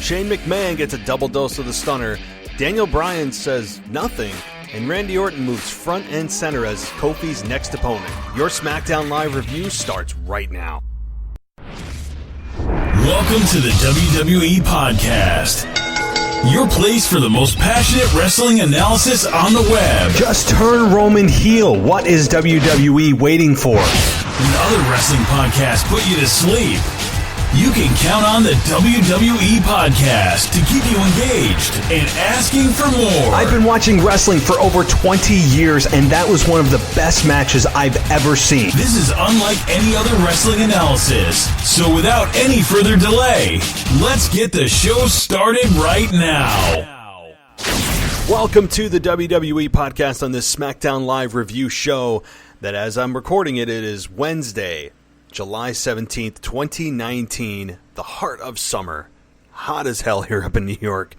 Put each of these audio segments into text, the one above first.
Shane McMahon gets a double dose of the stunner. Daniel Bryan says nothing. And Randy Orton moves front and center as Kofi's next opponent. Your Smackdown Live review starts right now. Welcome to the WWE Podcast, your place for the most passionate wrestling analysis on the web. Just turn Roman heel. What is WWE waiting for? When other wrestling podcasts put you to sleep, you can count on the WWE Podcast to keep you engaged and asking for more. I've been watching wrestling for over 20 years, and that was one of the best matches I've ever seen. This is unlike any other wrestling analysis. So without any further delay, let's get the show started right now. Welcome to the WWE Podcast on this Smackdown Live review show that, as I'm recording it, it is Wednesday, July 17th, 2019, the heart of summer. Hot as hell here up in New York.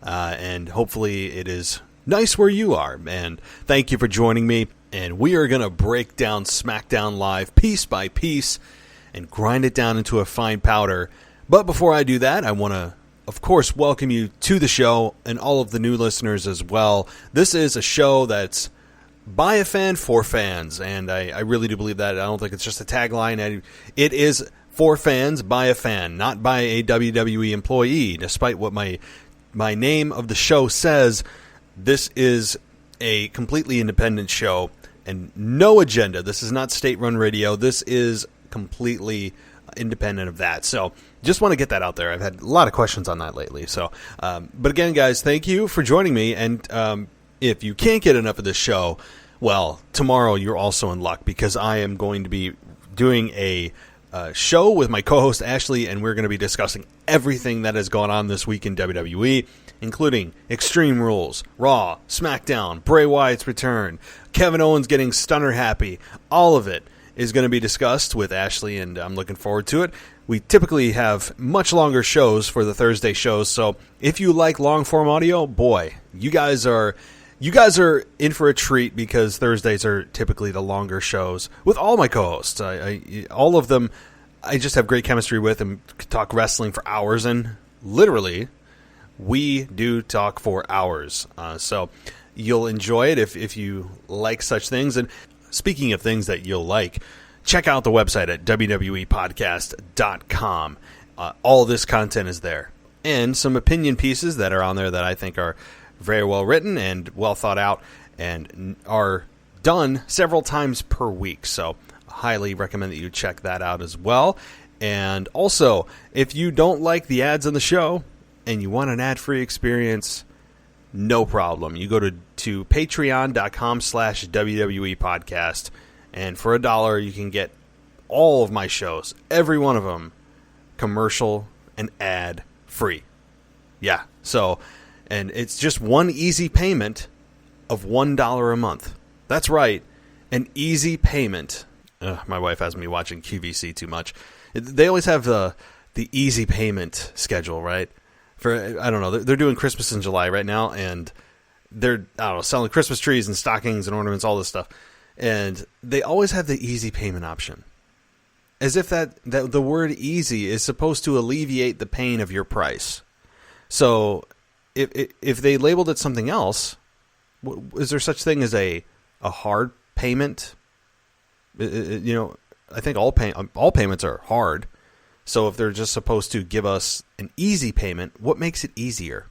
And hopefully it is nice where you are. And thank you for joining me. And we are going to break down SmackDown Live piece by piece and grind it down into a fine powder. But before I do that, I want to, of course, welcome you to the show and all of the new listeners as well. This is a show that's by a fan for fans, and I really do believe that. I don't think it's just a tagline. It is for fans by a fan, not by a WWE employee. Despite what my name of the show says, this is a completely independent show and no agenda. This is not state-run radio. This is completely independent of that. So just want to get that out there. I've had a lot of questions on that lately. So, but again, guys, thank you for joining me. And if you can't get enough of this show, well, tomorrow you're also in luck because I am going to be doing a show with my co-host Ashley, and we're going to be discussing everything that has gone on this week in WWE, including Extreme Rules, Raw, SmackDown, Bray Wyatt's return, Kevin Owens getting stunner happy. All of it is going to be discussed with Ashley, and I'm looking forward to it. We typically have much longer shows for the Thursday shows, so if you like long-form audio, boy, you guys are in for a treat because Thursdays are typically the longer shows with all my co-hosts. All of them, I just have great chemistry with and talk wrestling for hours, and literally, we do talk for hours. So you'll enjoy it if you like such things. And speaking of things that you'll like, check out the website at wwepodcast.com. All this content is there. And some opinion pieces that are on there that I think are very well written and well thought out and are done several times per week. So I highly recommend that you check that out as well. And also, if you don't like the ads on the show and you want an ad-free experience, no problem. You go to patreon.com/WWE podcast, and for $1 you can get all of my shows, every one of them, commercial and ad-free. Yeah, so, and it's just one easy payment of $1 a month. That's right, an easy payment. My wife has me watching QVC too much. They always have the easy payment schedule, right? For, I don't know, they're doing Christmas in July right now, and they're, selling Christmas trees and stockings and ornaments, all this stuff. And they always have the easy payment option. As if that the word easy is supposed to alleviate the pain of your price. So if they labeled it something else, is there such thing as a hard payment? I think all payments are hard. So if they're just supposed to give us an easy payment, what makes it easier?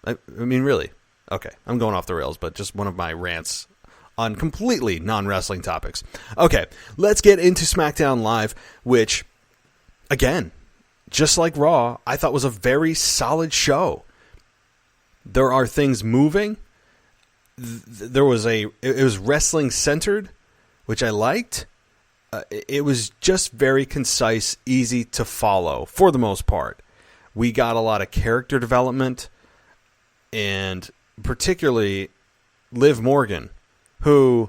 I mean, really? Okay, I'm going off the rails, but just one of my rants on completely non-wrestling topics. Okay, let's get into SmackDown Live, which, again, just like Raw, I thought was a very solid show. There are things moving. It was wrestling centered, which I liked. It was just very concise, easy to follow for the most part. We got a lot of character development, and particularly Liv Morgan, who,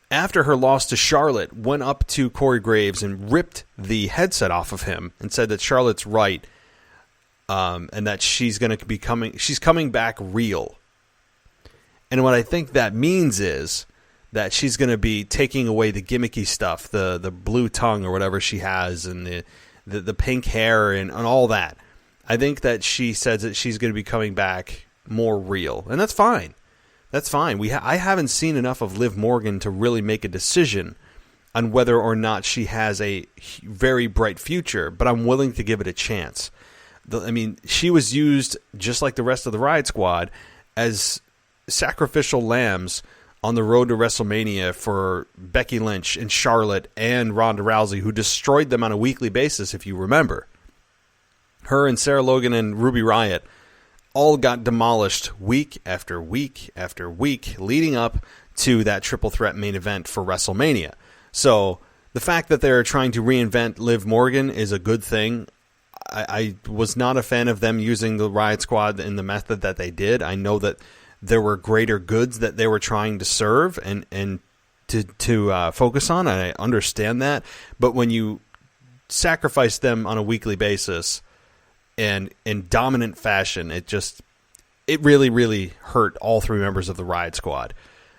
after her loss to Charlotte, went up to Corey Graves and ripped the headset off of him and said that Charlotte's right, and that she's coming back real. And what I think that means is that she's going to be taking away the gimmicky stuff, the blue tongue or whatever she has, and the pink hair and all that. I think that she says that she's going to be coming back more real, and that's fine. That's fine. I haven't seen enough of Liv Morgan to really make a decision on whether or not she has a very bright future, but I'm willing to give it a chance. She was used, just like the rest of the Riot Squad, as sacrificial lambs on the road to WrestleMania for Becky Lynch and Charlotte and Ronda Rousey, who destroyed them on a weekly basis, if you remember. Her and Sarah Logan and Ruby Riott all got demolished week after week after week leading up to that triple threat main event for WrestleMania. So the fact that they're trying to reinvent Liv Morgan is a good thing. I was not a fan of them using the Riot Squad in the method that they did. I know that there were greater goods that they were trying to serve and to focus on, and I understand that. But when you sacrifice them on a weekly basis and in dominant fashion, it really, really hurt all three members of the Riot Squad.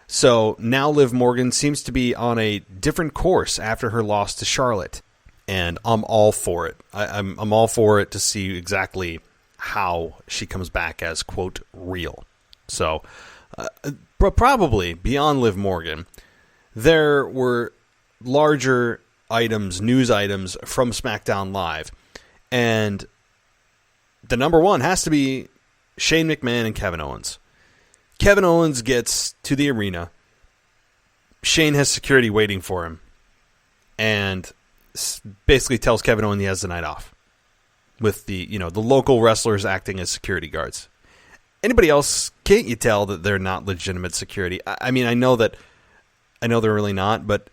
So now Liv Morgan seems to be on a different course after her loss to Charlotte, and I'm all for it. I'm all for it to see exactly how she comes back as, quote, real. So, but probably beyond Liv Morgan, there were larger items, news items from SmackDown Live, and the number one has to be Shane McMahon and Kevin Owens. Kevin Owens gets to the arena. Shane has security waiting for him and basically tells Kevin Owens he has the night off with the local wrestlers acting as security guards. Anybody else, can't you tell that they're not legitimate security? I know they're really not, but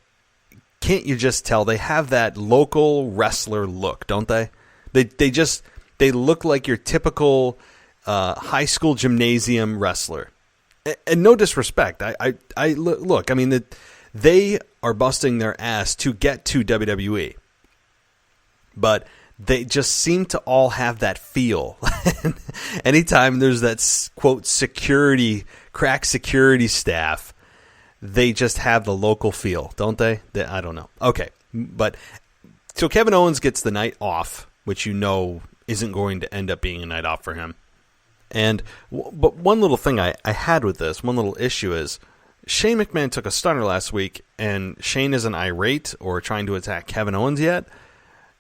can't you just tell they have that local wrestler look, don't they? They look like your typical high school gymnasium wrestler. And no disrespect. Look. They are busting their ass to get to WWE, but they just seem to all have that feel. Anytime there's that, quote, crack security staff, they just have the local feel, don't they? I don't know. Okay, but so Kevin Owens gets the night off, which isn't going to end up being a night off for him. But one little thing I had with this, one little issue is, Shane McMahon took a stunner last week, and Shane isn't irate or trying to attack Kevin Owens yet.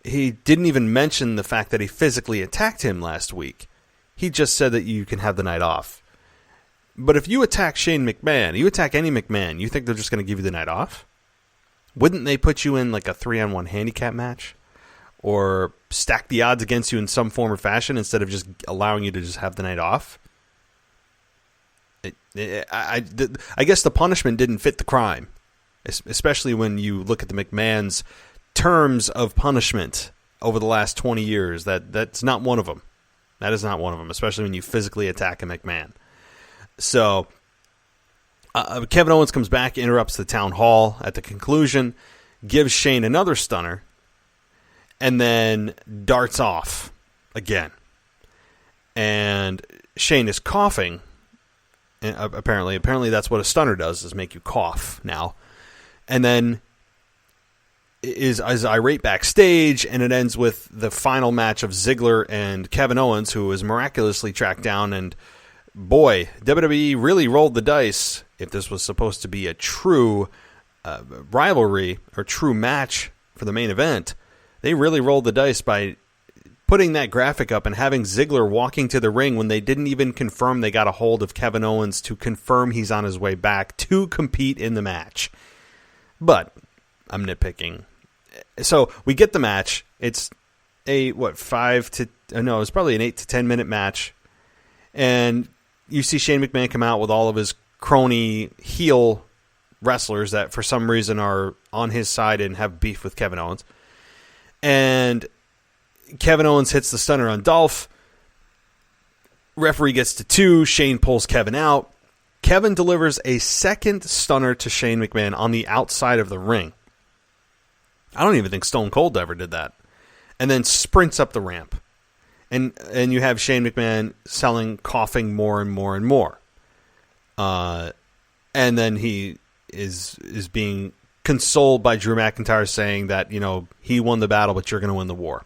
He didn't even mention the fact that he physically attacked him last week. He just said that you can have the night off. But if you attack Shane McMahon, you attack any McMahon, you think they're just going to give you the night off? Wouldn't they put you in like a 3-on-1 handicap match? Or stack the odds against you in some form or fashion instead of just allowing you to just have the night off? I guess the punishment didn't fit the crime, especially when you look at the McMahons' terms of punishment over the last 20 years. That's not one of them. That is not one of them, especially when you physically attack a McMahon. So Kevin Owens comes back, interrupts the town hall at the conclusion, gives Shane another stunner, and then darts off again. And Shane is coughing. And apparently that's what a stunner does, is make you cough now. And then is irate backstage, and it ends with the final match of Ziggler and Kevin Owens, who was miraculously tracked down. And boy, WWE really rolled the dice. If this was supposed to be a true rivalry or true match for the main event, they really rolled the dice by putting that graphic up and having Ziggler walking to the ring when they didn't even confirm they got a hold of Kevin Owens to confirm he's on his way back to compete in the match. But I'm nitpicking. So we get the match. It's it's probably an 8 to 10 minute match. And you see Shane McMahon come out with all of his crony heel wrestlers that for some reason are on his side and have beef with Kevin Owens. And Kevin Owens hits the stunner on Dolph. Referee gets to 2. Shane pulls Kevin out. Kevin delivers a second stunner to Shane McMahon on the outside of the ring. I don't even think Stone Cold ever did that. And then sprints up the ramp. And you have Shane McMahon coughing more and more and more. And then he is being consoled by Drew McIntyre saying that, he won the battle, but you're going to win the war.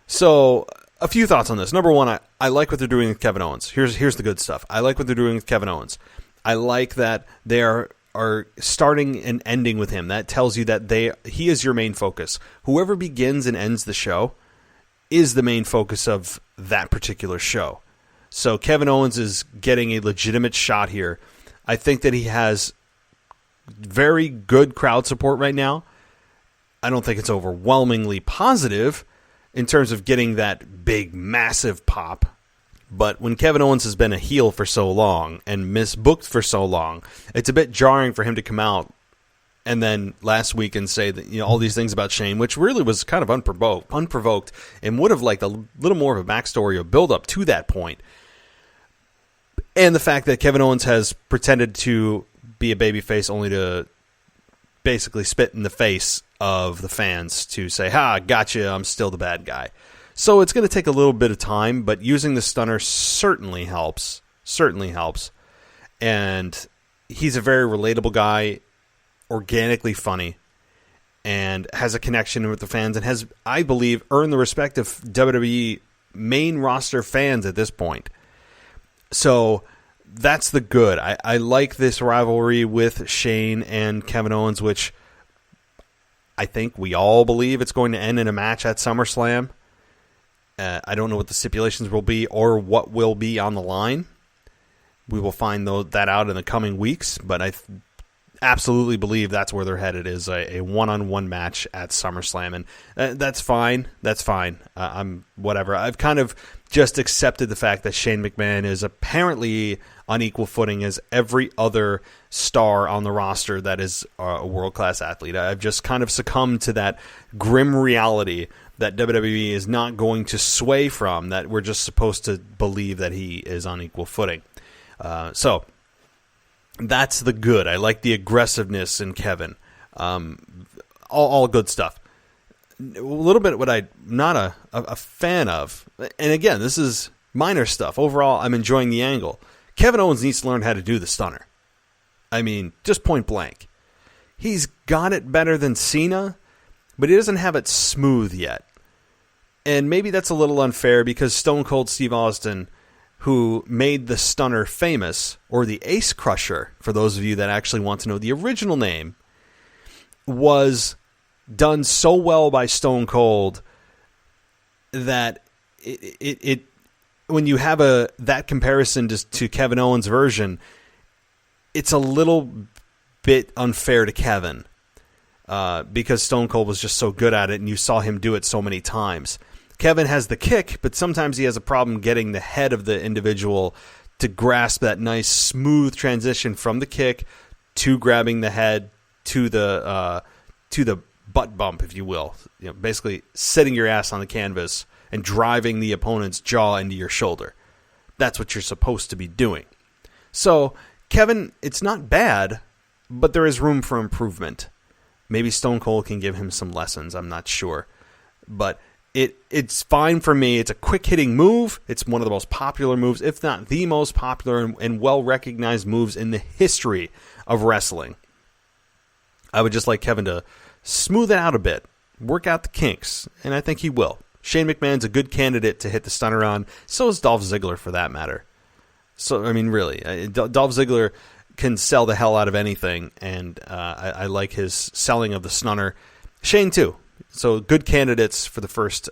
So a few thoughts on this. Number one, I like what they're doing with Kevin Owens. Here's the good stuff. I like what they're doing with Kevin Owens. I like that they are starting and ending with him. That tells you that he is your main focus. Whoever begins and ends the show is the main focus of that particular show. So Kevin Owens is getting a legitimate shot here. I think that he has very good crowd support right now. I don't think it's overwhelmingly positive in terms of getting that big, massive pop. But when Kevin Owens has been a heel for so long and misbooked for so long, it's a bit jarring for him to come out and then last week and say that all these things about Shane, which really was kind of unprovoked, and would have liked a little more of a backstory or build up to that point. And the fact that Kevin Owens has pretended to be a babyface only to basically spit in the face of the fans to say, "Ha, gotcha, I'm still the bad guy." So it's going to take a little bit of time, but using the stunner certainly helps. Certainly helps. And he's a very relatable guy, organically funny, and has a connection with the fans, and has, I believe, earned the respect of WWE main roster fans at this point. So that's the good. I like this rivalry with Shane and Kevin Owens, which I think we all believe it's going to end in a match at SummerSlam. I don't know what the stipulations will be or what will be on the line. We will find that out in the coming weeks, but I absolutely believe that's where they're headed, is a one-on-one match at SummerSlam, and that's fine. That's fine. I'm whatever. I've kind of just accepted the fact that Shane McMahon is apparently on equal footing as every other star on the roster that is a world-class athlete. I've just kind of succumbed to that grim reality that WWE is not going to sway from, that we're just supposed to believe that he is on equal footing. So that's the good. I like the aggressiveness in Kevin. All good stuff. A little bit what I'm not a fan of, and again, this is minor stuff. Overall, I'm enjoying the angle. Kevin Owens needs to learn how to do the stunner. I mean, just point blank. He's got it better than Cena, but he doesn't have it smooth yet. And maybe that's a little unfair because Stone Cold Steve Austin, who made the stunner famous, or the Ace Crusher, for those of you that actually want to know the original name, was done so well by Stone Cold that it when you have that comparison to Kevin Owens' version, it's a little bit unfair to Kevin because Stone Cold was just so good at it and you saw him do it so many times. Kevin has the kick, but sometimes he has a problem getting the head of the individual to grasp that nice smooth transition from the kick to grabbing the head to the butt bump, if you will. Basically sitting your ass on the canvas and driving the opponent's jaw into your shoulder. That's what you're supposed to be doing. So Kevin, it's not bad, but there is room for improvement. Maybe Stone Cold can give him some lessons. I'm not sure, but it's fine for me. It's a quick-hitting move. It's one of the most popular moves, if not the most popular and well-recognized moves in the history of wrestling. I would just like Kevin to smooth it out a bit, work out the kinks, and I think he will. Shane McMahon's a good candidate to hit the stunner on. So is Dolph Ziggler, for that matter. So, I mean, really, Dolph Ziggler can sell the hell out of anything, and I like his selling of the stunner. Shane, too. So good candidates for the first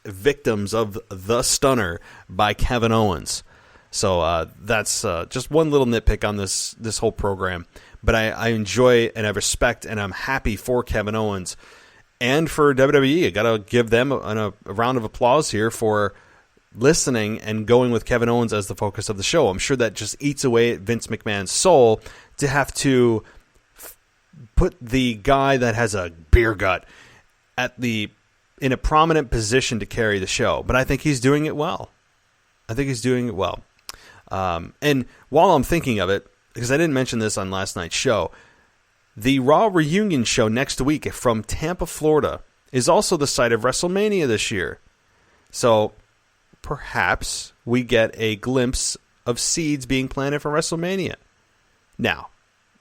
victims of the stunner by Kevin Owens. So that's just one little nitpick on this whole program. But I enjoy and I respect and I'm happy for Kevin Owens and for WWE. I got to give them a round of applause here for listening and going with Kevin Owens as the focus of the show. I'm sure that just eats away at Vince McMahon's soul to have to put the guy that has a beer gut in a prominent position to carry the show. But I think he's doing it well. And while I'm thinking of it, because I didn't mention this on last night's show, the Raw reunion show next week from Tampa, Florida, is also the site of WrestleMania this year. So perhaps we get a glimpse of seeds being planted for WrestleMania. Now,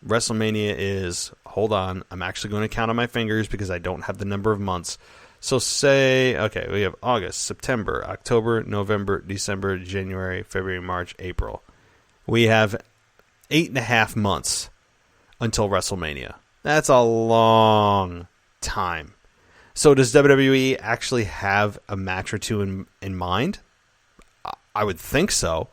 WrestleMania is, hold on, I'm actually going to count on my fingers because I don't have the number of months. So say, okay, we have August, September, October, November, December, January, February, March, April. We have 8.5 months until WrestleMania. That's a long time. So does WWE actually have a match or two in mind? I would think so.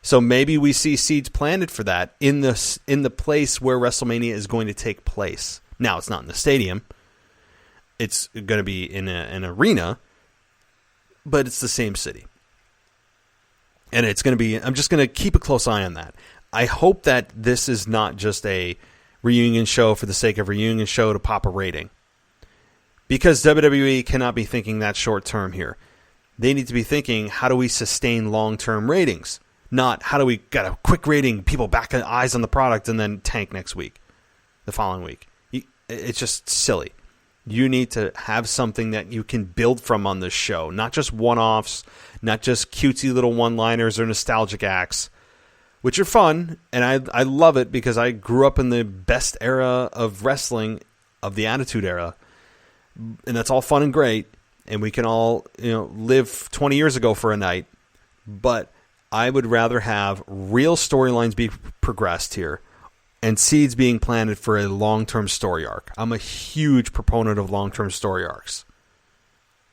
So maybe we see seeds planted for that in the place where WrestleMania is going to take place. Now, it's not in the stadium. It's going to be in an arena, but it's the same city. And it's going to be, I'm just going to keep a close eye on that. I hope that this is not just a reunion show for the sake of reunion show to pop a rating. Because WWE cannot be thinking that short term here. They need to be thinking, how do we sustain long-term ratings? Not, how do we get a quick rating, people back eyes on the product, and then tank next week, the following week. It's just silly. You need to have something that you can build from on this show. Not just one-offs, not just cutesy little one-liners or nostalgic acts, which are fun, and I love it because I grew up in the best era of wrestling, of the Attitude Era, and that's all fun and great, and we can all live 20 years ago for a night, but I would rather have real storylines be progressed here and seeds being planted for a long-term story arc. I'm a huge proponent of long-term story arcs.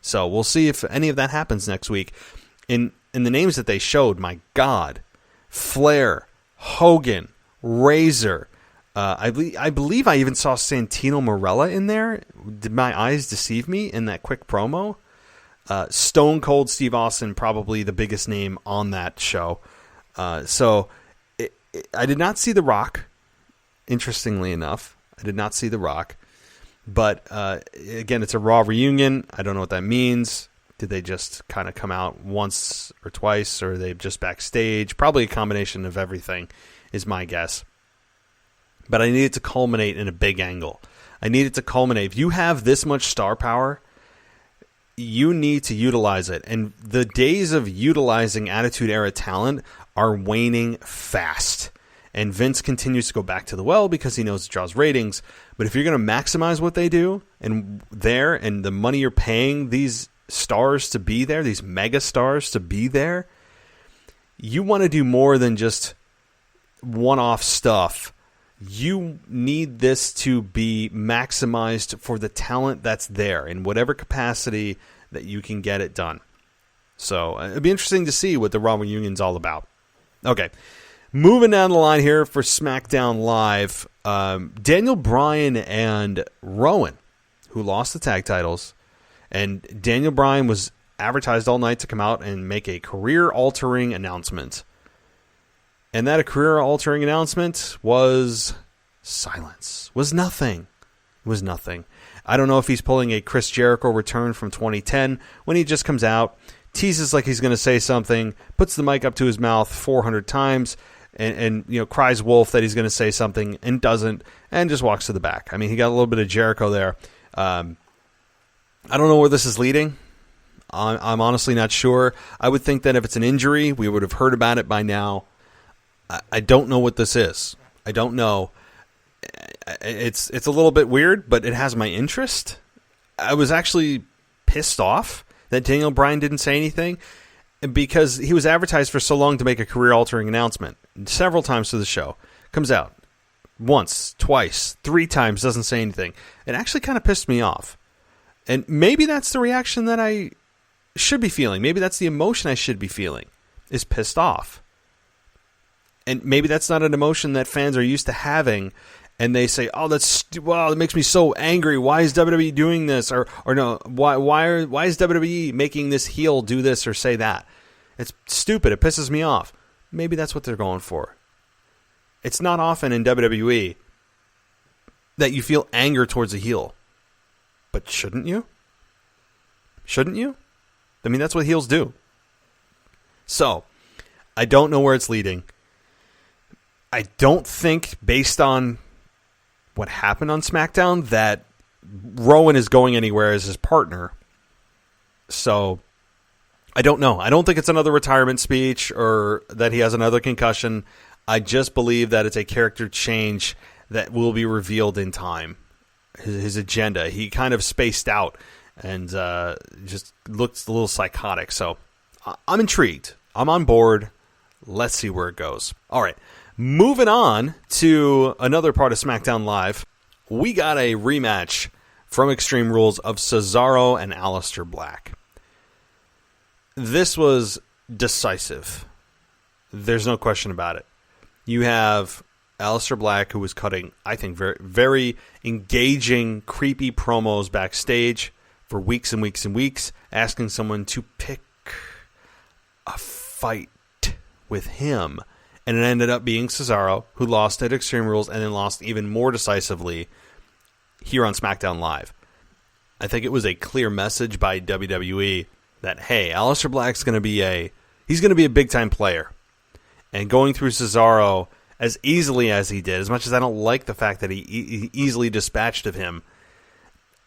So we'll see if any of that happens next week. In the names that they showed, my God, Flair, Hogan, Razor. I believe I even saw Santino Marella in there. Did my eyes deceive me in that quick promo? Stone Cold Steve Austin, probably the biggest name on that show. I did not see The Rock. Interestingly enough, I did not see The Rock. But again, it's a Raw reunion. I don't know what that means. Did they just kind of come out once or twice, or are they just backstage? Probably a combination of everything is my guess. But I need it to culminate in a big angle. I need it to culminate. If you have this much star power, you need to utilize it. And the days of utilizing Attitude Era talent are waning fast. And Vince continues to go back to the well because he knows it draws ratings. But if you're going to maximize what they do and the money you're paying these stars to be there, these mega stars to be there, you want to do more than just one-off stuff. You need this to be maximized for the talent that's there in whatever capacity that you can get it done. So it'd be interesting to see what the Raw reunion's all about. Okay. Moving down the line here for SmackDown Live, Daniel Bryan and Rowan, who lost the tag titles, and Daniel Bryan was advertised all night to come out and make a career-altering announcement. And that career-altering announcement was silence, was nothing. I don't know if he's pulling a Chris Jericho return from 2010 when he just comes out, teases like he's going to say something, puts the mic up to his mouth 400 times, and cries wolf that he's going to say something and doesn't, and just walks to the back. I mean, he got a little bit of Jericho there. I don't know where this is leading. I'm honestly not sure. I would think that if it's an injury, we would have heard about it by now. I don't know what this is. I don't know. It's a little bit weird, but it has my interest. I was actually pissed off that Daniel Bryan didn't say anything because he was advertised for so long to make a career-altering announcement. Several times through the show. Comes out once, twice, 3 times, doesn't say anything. It actually kind of pissed me off. And maybe that's the reaction that I should be feeling. Maybe that's the emotion I should be feeling, is pissed off. And maybe that's not an emotion that fans are used to having, and they say, "Oh, that makes me so angry. Why is WWE doing this?" Or no, why is WWE making this heel do this or say that? It's stupid. It pisses me off. Maybe that's what they're going for. It's not often in WWE that you feel anger towards a heel. But shouldn't you? Shouldn't you? I mean, that's what heels do. So, I don't know where it's leading. I don't think, based on what happened on SmackDown, that Rowan is going anywhere as his partner. So, I don't know. I don't think it's another retirement speech or that he has another concussion. I just believe that it's a character change that will be revealed in time. His agenda. He kind of spaced out and just looks a little psychotic. So I'm intrigued. I'm on board. Let's see where it goes. All right, moving on to another part of SmackDown Live. We got a rematch from Extreme Rules of Cesaro and Aleister Black. This was decisive. There's no question about it. You have Aleister Black, who was cutting, I think, very, very engaging, creepy promos backstage for weeks and weeks and weeks, asking someone to pick a fight with him. And it ended up being Cesaro, who lost at Extreme Rules and then lost even more decisively here on SmackDown Live. I think it was a clear message by WWE that, hey, Aleister Black's going to be a big-time player. And going through Cesaro as easily as he did, as much as I don't like the fact that he easily dispatched of him,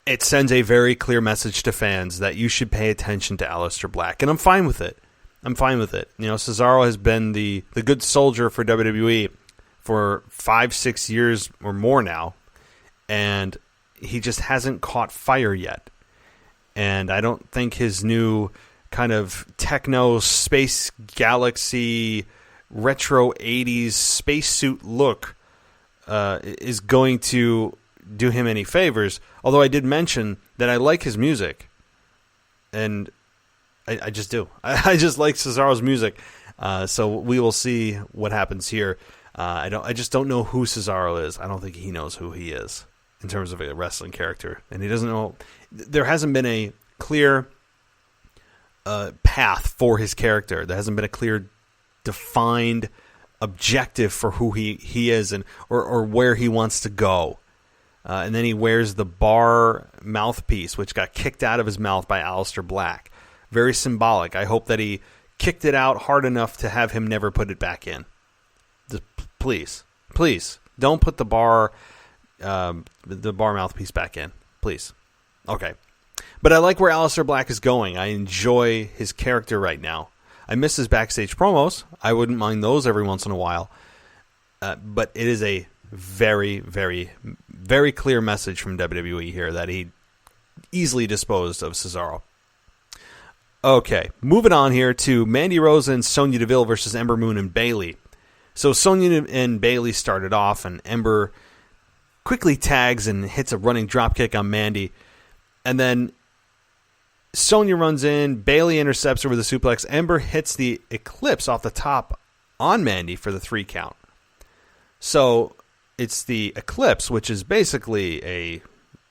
it sends a very clear message to fans that you should pay attention to Aleister Black. And I'm fine with it. You know, Cesaro has been the good soldier for WWE for 5-6 years or more now, and he just hasn't caught fire yet. And I don't think his new kind of techno space galaxy retro 80s spacesuit look is going to do him any favors. Although I did mention that I like his music, and I just do. I just like Cesaro's music. So we will see what happens here. I just don't know who Cesaro is. I don't think he knows who he is in terms of a wrestling character, and he doesn't know. There hasn't been a clear path for his character. There hasn't been a clear, defined objective for who he is and or where he wants to go. And then he wears the bar mouthpiece, which got kicked out of his mouth by Aleister Black. Very symbolic. I hope that he kicked it out hard enough to have him never put it back in. Please, don't put the bar mouthpiece back in. Please. Okay. But I like where Aleister Black is going. I enjoy his character right now. I miss his backstage promos. I wouldn't mind those every once in a while. But it is a very, very, very clear message from WWE here that he easily disposed of Cesaro. Okay, moving on here to Mandy Rose and Sonya Deville versus Ember Moon and Bayley. So Sonya and Bayley started off, and Ember quickly tags and hits a running dropkick on Mandy. And then Sonya runs in, Bayley intercepts her with a suplex. Ember hits the Eclipse off the top on Mandy for the 3 count. So it's the Eclipse, which is basically a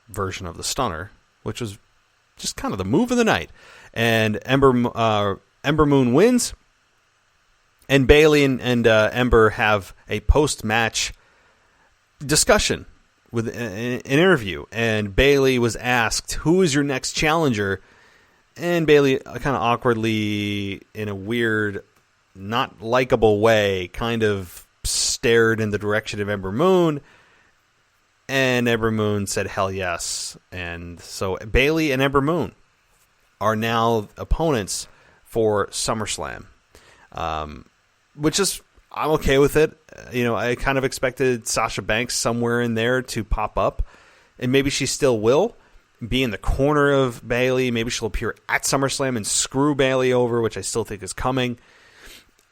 version of the Stunner, which was just kind of the move of the night. And Ember Moon wins, and Bayley and Ember have a post-match discussion with an interview. And Bayley was asked, "Who is your next challenger?" And Bayley kind of awkwardly, in a weird, not likable way, kind of stared in the direction of Ember Moon. And Ember Moon said, "Hell yes." And so Bayley and Ember Moon are now opponents for SummerSlam, which is, I'm okay with it. You know, I kind of expected Sasha Banks somewhere in there to pop up, and maybe she still will be in the corner of Bayley. Maybe she'll appear at SummerSlam and screw Bayley over, which I still think is coming.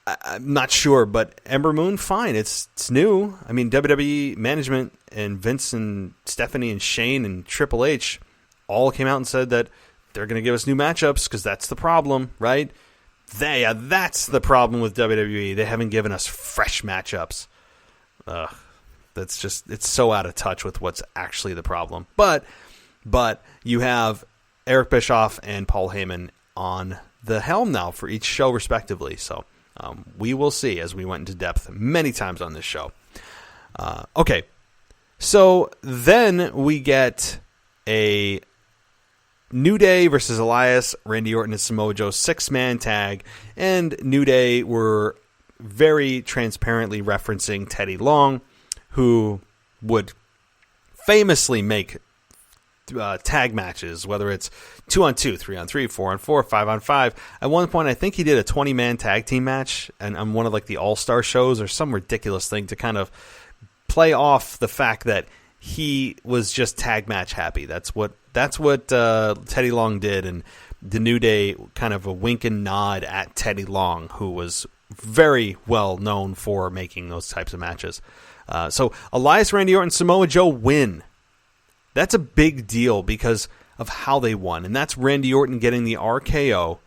I'm not sure, but Ember Moon, fine. It's new. I mean, WWE management and Vince and Stephanie and Shane and Triple H all came out and said that they're going to give us new matchups because that's the problem, right? That's the problem with WWE. They haven't given us fresh matchups. That's just, it's so out of touch with what's actually the problem. But you have Eric Bischoff and Paul Heyman on the helm now for each show respectively. So we will see, as we went into depth many times on this show. Okay, so then we get a New Day versus Elias, Randy Orton, and Samoa Joe 6-man tag, and New Day were very transparently referencing Teddy Long, who would famously make tag matches, whether it's 2-on-2, 3-on-3, 4-on-4, 5-on-5. At one point, I think he did a 20-man tag team match, and on one of like the All-Star shows or some ridiculous thing to kind of play off the fact that he was just tag match happy. That's what Teddy Long did, and the New Day kind of a wink and nod at Teddy Long, who was very well known for making those types of matches. So Elias, Randy Orton, Samoa Joe win. That's a big deal because of how they won, and that's Randy Orton getting the RKO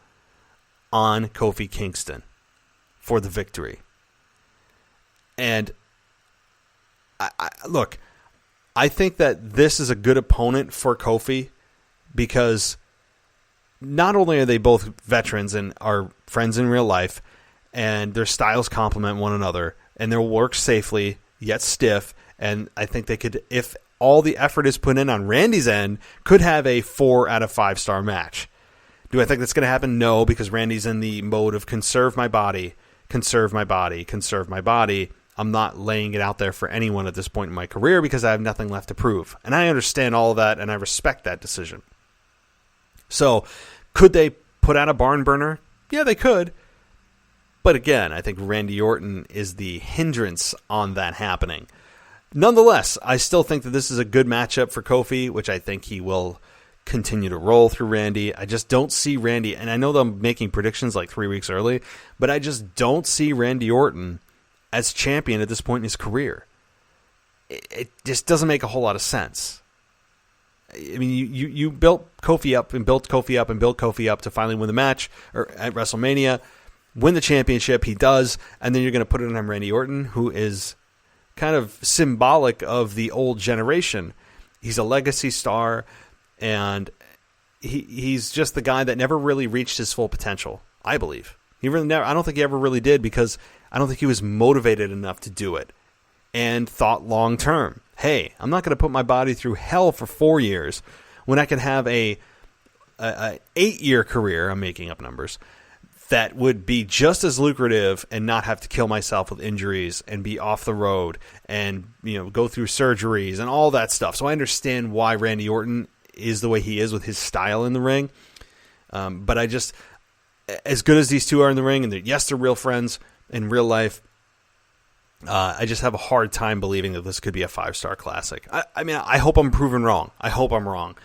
on Kofi Kingston for the victory. And look, I think that this is a good opponent for Kofi because not only are they both veterans and are friends in real life, and their styles complement one another, and they'll work safely yet stiff, and I think they could, if all the effort is put in on Randy's end, could have a 4 out of 5 star match. Do I think that's going to happen? No, because Randy's in the mode of conserve my body, conserve my body, conserve my body. I'm not laying it out there for anyone at this point in my career because I have nothing left to prove. And I understand all of that, and I respect that decision. So, could they put out a barn burner? Yeah, they could. But again, I think Randy Orton is the hindrance on that happening. Nonetheless, I still think that this is a good matchup for Kofi, which I think he will continue to roll through Randy. I just don't see Randy, and I know that I'm making predictions like 3 weeks early, but I just don't see Randy Orton as champion at this point in his career. It just doesn't make a whole lot of sense. I mean, you built Kofi up and built Kofi up and built Kofi up to finally win the match or at WrestleMania, win the championship. He does, and then you're going to put it on Randy Orton, who is kind of symbolic of the old generation. He's a legacy star, and he's just the guy that never really reached his full potential, I believe. He really never. I don't think he ever really did because I don't think he was motivated enough to do it and thought long term. Hey, I'm not going to put my body through hell for 4 years when I can have a 8-year career. I'm making up numbers. That would be just as lucrative and not have to kill myself with injuries and be off the road and go through surgeries and all that stuff. So I understand why Randy Orton is the way he is with his style in the ring. But I just, as good as these two are in the ring, and they're real friends in real life, I just have a hard time believing that this could be a 5-star classic. I mean, I hope I'm proven wrong. I hope I'm wrong.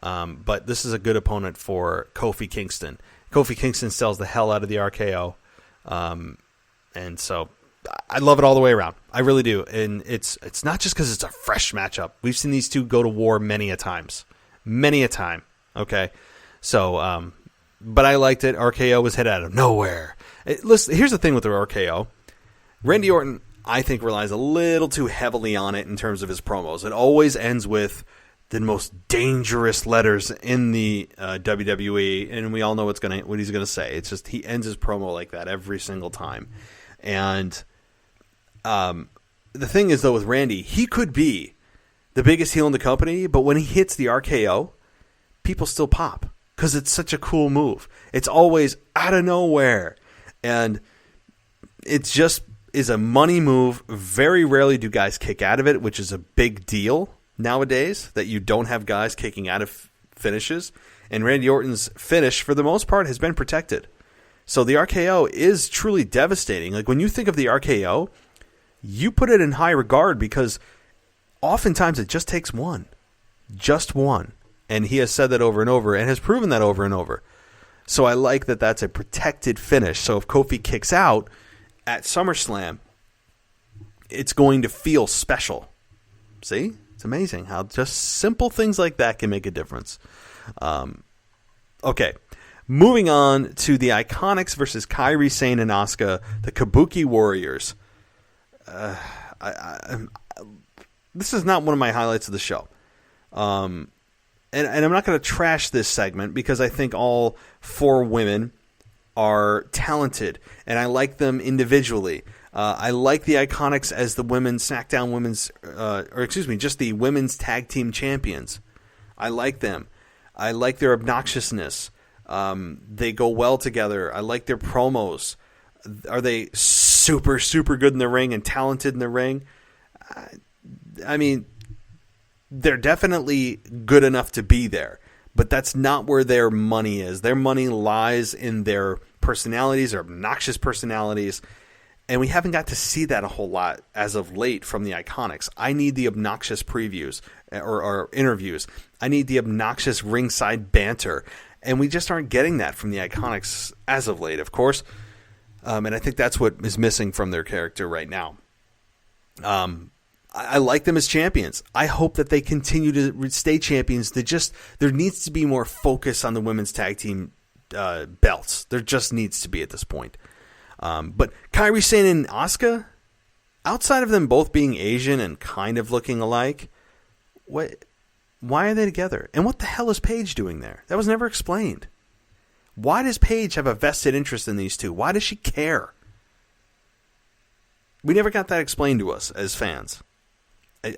But this is a good opponent for Kofi Kingston. Kofi Kingston sells the hell out of the RKO. And so I love it all the way around. I really do. And it's not just because it's a fresh matchup. We've seen these two go to war many a time. Okay. So, but I liked it. RKO was hit out of nowhere. Listen, here's the thing with the RKO. Randy Orton, I think, relies a little too heavily on it in terms of his promos. It always ends with the most dangerous letters in the WWE, and we all know what he's gonna say. It's just he ends his promo like that every single time. And the thing is, though, with Randy, he could be the biggest heel in the company, but when he hits the RKO, people still pop because it's such a cool move. It's always out of nowhere, and it's just is a money move. Very rarely do guys kick out of it, which is a big deal nowadays, that you don't have guys kicking out of finishes. And Randy Orton's finish, for the most part, has been protected. So the RKO is truly devastating. Like, when you think of the RKO, you put it in high regard because oftentimes it just takes one. Just one. And he has said that over and over and has proven that over and over. So I like that that's a protected finish. So if Kofi kicks out at SummerSlam, it's going to feel special. See? It's amazing how just simple things like that can make a difference. Okay. Moving on to the Iconics versus Kairi Sane and Asuka, the Kabuki Warriors. This is not one of my highlights of the show. And I'm not going to trash this segment because I think all 4 women are talented, and I like them individually. I like the Iconics as the women's SmackDown just the women's tag team champions. I like them. I like their obnoxiousness. They go well together. I like their promos. Are they super, super good in the ring and talented in the ring? I mean, they're definitely good enough to be there, but that's not where their money is. Their money lies in their personalities, their obnoxious personalities, And we haven't got to see that a whole lot as of late from the Iconics. I need the obnoxious previews or interviews. I need the obnoxious ringside banter. And we just aren't getting that from the Iconics as of late, of course. And I think that's what is missing from their character right now. I like them as champions. I hope that they continue to stay champions. There needs to be more focus on the women's tag team belts. There just needs to be at this point. But Kairi Sane and Asuka, outside of them both being Asian and kind of looking alike, why are they together? And what the hell is Paige doing there? That was never explained. Why does Paige have a vested interest in these two? Why does she care? We never got that explained to us as fans. I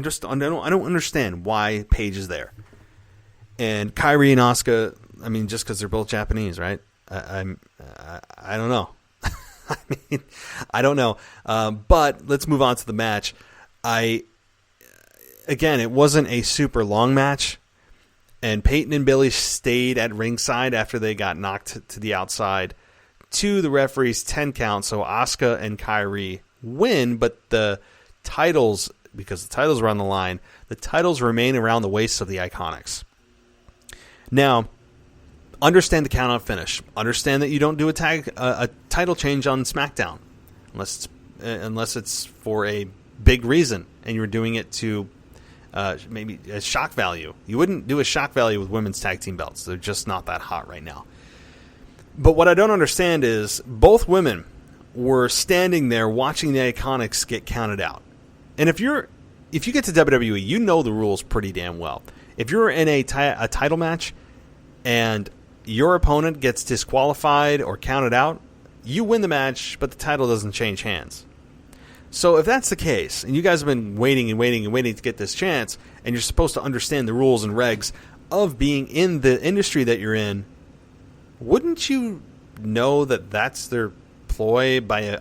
don't understand why Paige is there. And Kairi and Asuka, I mean, just because they're both Japanese, right? I don't know. I don't know. But let's move on to the match. Again, it wasn't a super long match, and Peyton and Billy stayed at ringside after they got knocked to the outside to the referee's 10 count. So Asuka and Kairi win, but the titles, because the titles were on the line, the titles remain around the waists of the Iconics. Now, understand the count-out finish. Understand that you don't do a title change on SmackDown unless it's for a big reason, and you're doing it to maybe a shock value. You wouldn't do a shock value with women's tag team belts. They're just not that hot right now. But what I don't understand is both women were standing there watching the Iconics get counted out. And if you get to WWE, you know the rules pretty damn well. If you're in a title match and your opponent gets disqualified or counted out, you win the match, but the title doesn't change hands. So if that's the case, and you guys have been waiting to get this chance, and you're supposed to understand the rules and regs of being in the industry that you're in, wouldn't you know that that's their ploy by,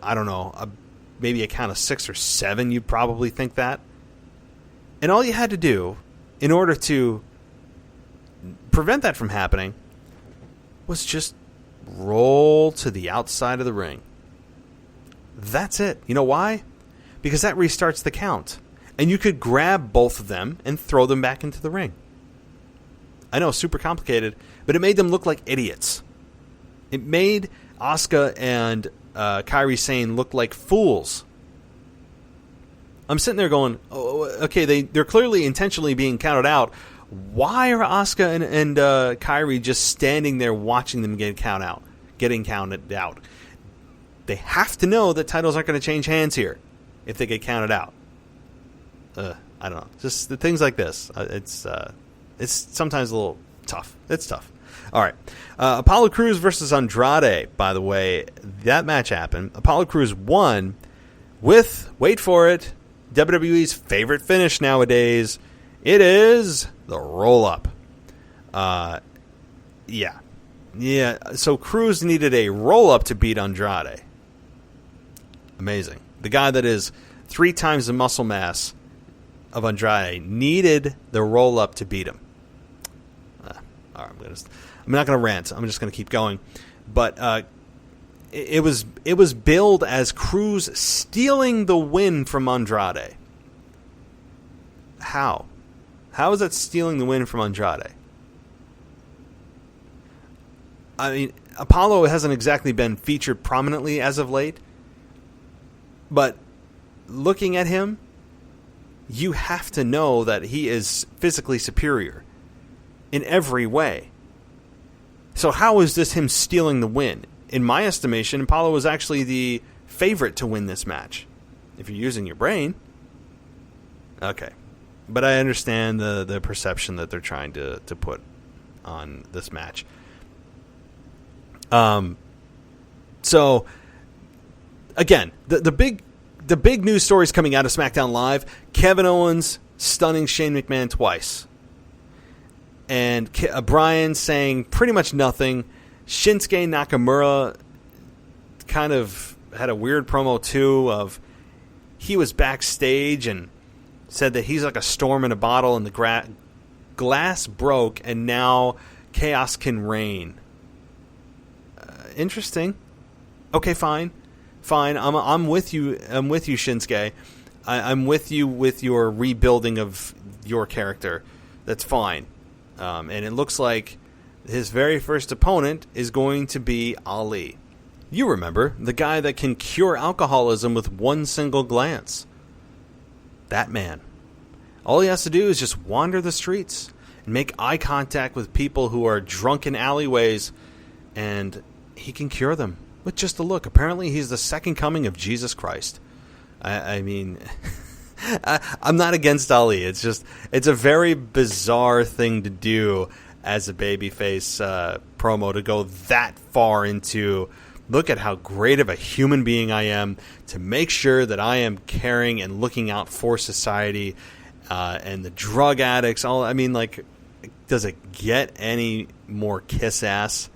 maybe a count of 6 or 7, you'd probably think that? And all you had to do in order to prevent that from happening was just roll to the outside of the ring. That's it. You know why? Because that restarts the count. And you could grab both of them and throw them back into the ring. I know, super complicated, but it made them look like idiots. It made Asuka and Kairi Sane look like fools. I'm sitting there going, oh, okay, they're clearly intentionally being counted out. Why are Asuka and Kairi just standing there watching them getting counted out? They have to know that titles aren't going to change hands here if they get counted out. I don't know. Just the things like this. It's sometimes a little tough. It's tough. All right. Apollo Crews versus Andrade, by the way. That match happened. Apollo Crews won with, wait for it, WWE's favorite finish nowadays. It is the roll-up. Yeah. So Crews needed a roll-up to beat Andrade. Amazing. The guy that is 3 times the muscle mass of Andrade needed the roll-up to beat him. All right, I'm not going to rant. I'm just going to keep going. But it was billed as Crews stealing the win from Andrade. How? How is that stealing the win from Andrade? I mean, Apollo hasn't exactly been featured prominently as of late. But looking at him, you have to know that he is physically superior in every way. So how is this him stealing the win? In my estimation, Apollo was actually the favorite to win this match. If you're using your brain. Okay. But I understand the perception that they're trying to put on this match. So again, the big news stories coming out of SmackDown Live: Kevin Owens stunning Shane McMahon twice, and Bryan saying pretty much nothing. Shinsuke Nakamura kind of had a weird promo too. Of he was backstage and said that he's like a storm in a bottle, and the glass broke, and now chaos can reign. Interesting. Okay, fine. fine. I'm with you. I'm with you, Shinsuke. I'm with you with your rebuilding of your character. That's fine. And it looks like his very first opponent is going to be Ali. You remember, the guy that can cure alcoholism with one single glance. That man. All he has to do is just wander the streets and make eye contact with people who are drunk in alleyways, and he can cure them with just a look. Apparently, he's the second coming of Jesus Christ. I mean, I'm not against Ali. It's a very bizarre thing to do as a babyface promo, to go that far into, look at how great of a human being I am, to make sure that I am caring and looking out for society and the drug addicts. Does it get any more kiss ass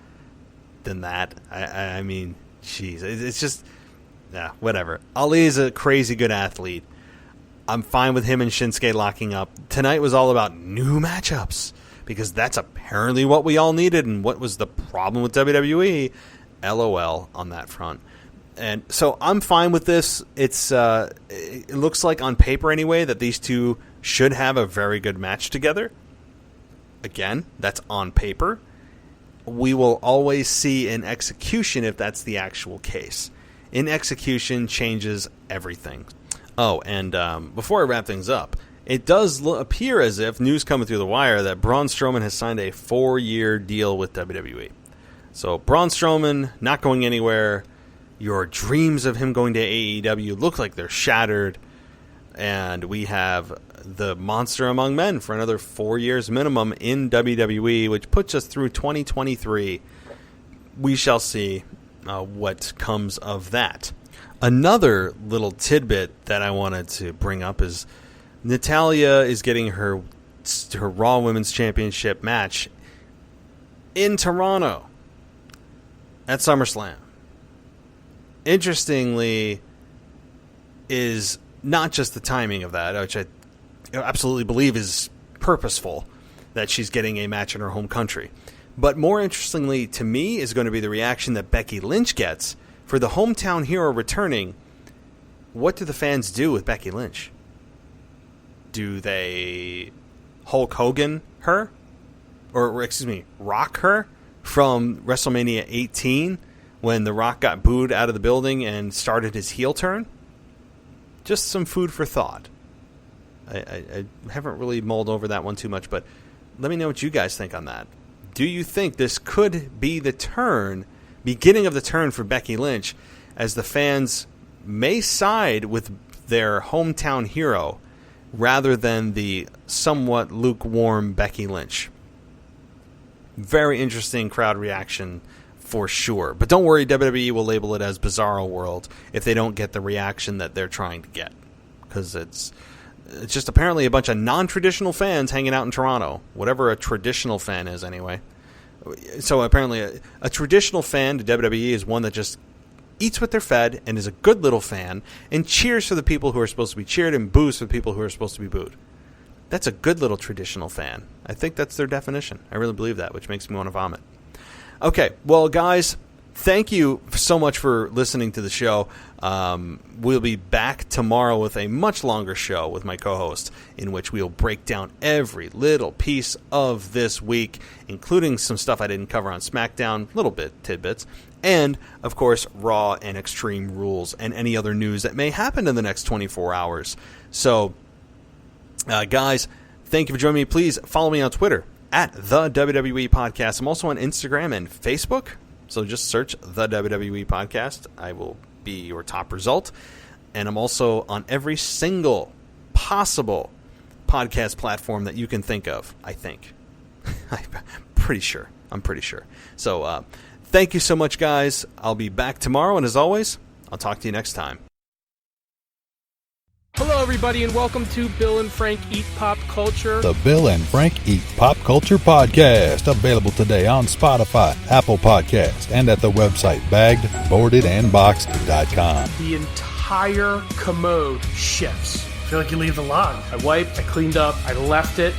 than that? I mean, jeez, it's just, yeah, whatever. Ali is a crazy good athlete. I'm fine with him and Shinsuke locking up. Tonight was all about new matchups, because that's apparently what we all needed, and what was the problem with WWE. LOL on that front. And so I'm fine with this. It looks like on paper anyway that these two should have a very good match together. Again, that's on paper. We will always see in execution if that's the actual case. In execution changes everything. Oh, and before I wrap things up, it does appear as if, news coming through the wire, that Braun Strowman has signed a 4-year deal with WWE. So Braun Strowman not going anywhere. Your dreams of him going to AEW look like they're shattered. And we have the monster among men for another 4 years minimum in WWE, which puts us through 2023. We shall see what comes of that. Another little tidbit that I wanted to bring up is Natalya is getting her Raw Women's Championship match in Toronto at SummerSlam. Interestingly, is not just the timing of that, which I absolutely believe is purposeful, that she's getting a match in her home country. But more interestingly to me is going to be the reaction that Becky Lynch gets for the hometown hero returning. What do the fans do with Becky Lynch? Do they Hulk Hogan her? Or, excuse me, Rock her from WrestleMania 18 when The Rock got booed out of the building and started his heel turn? Just some food for thought. I haven't really mulled over that one too much, but let me know what you guys think on that. Do you think this could be the beginning of the turn for Becky Lynch, as the fans may side with their hometown hero rather than the somewhat lukewarm Becky Lynch? Very interesting crowd reaction for sure. But don't worry, WWE will label it as Bizarro World if they don't get the reaction that they're trying to get. Because it's just apparently a bunch of non-traditional fans hanging out in Toronto. Whatever a traditional fan is, anyway. So apparently a traditional fan to WWE is one that just eats what they're fed and is a good little fan and cheers for the people who are supposed to be cheered and boos for the people who are supposed to be booed. That's a good little traditional fan. I think that's their definition. I really believe that, which makes me want to vomit. Okay, well, guys, thank you so much for listening to the show. We'll be back tomorrow with a much longer show with my co-host, in which we'll break down every little piece of this week, including some stuff I didn't cover on Smackdown, little bit tidbits, and, of course, Raw and Extreme Rules and any other news that may happen in the next 24 hours. So, guys, thank you for joining me. Please follow me on Twitter at the WWE Podcast. I'm also on Instagram and Facebook, so just search the WWE Podcast. I will be your top result. And I'm also on every single possible podcast platform that you can think of, I think. I'm pretty sure. So thank you so much, guys. I'll be back tomorrow, and as always, I'll talk to you next time. Hello, everybody, and welcome to Bill and Frank Eat Pop Culture. The Bill and Frank Eat Pop Culture Podcast, available today on Spotify, Apple Podcasts, and at the website baggedboardedandboxed.com. The entire commode shifts. I feel like you leave the log. I wiped, I cleaned up, I left it.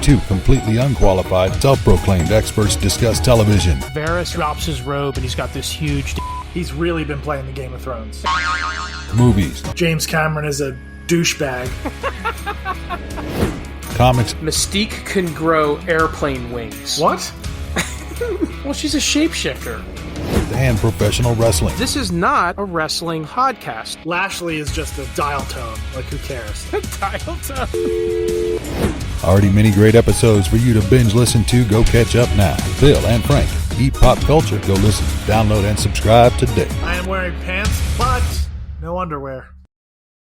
two completely unqualified, self-proclaimed experts discuss television, Varys drops his robe and he's got this huge He's really been playing the Game of Thrones. movies, James Cameron is a douchebag. comics, Mystique can grow airplane wings. What? Well, she's a shapeshifter. and professional wrestling. This is not a wrestling podcast. Lashley is just a dial tone. Like, who cares? Dial tone. Already many great episodes for you to binge listen to. Go catch up now. Bill and Frank, Eat Pop Culture. Go listen, download, and subscribe today. I am wearing pants, but no underwear.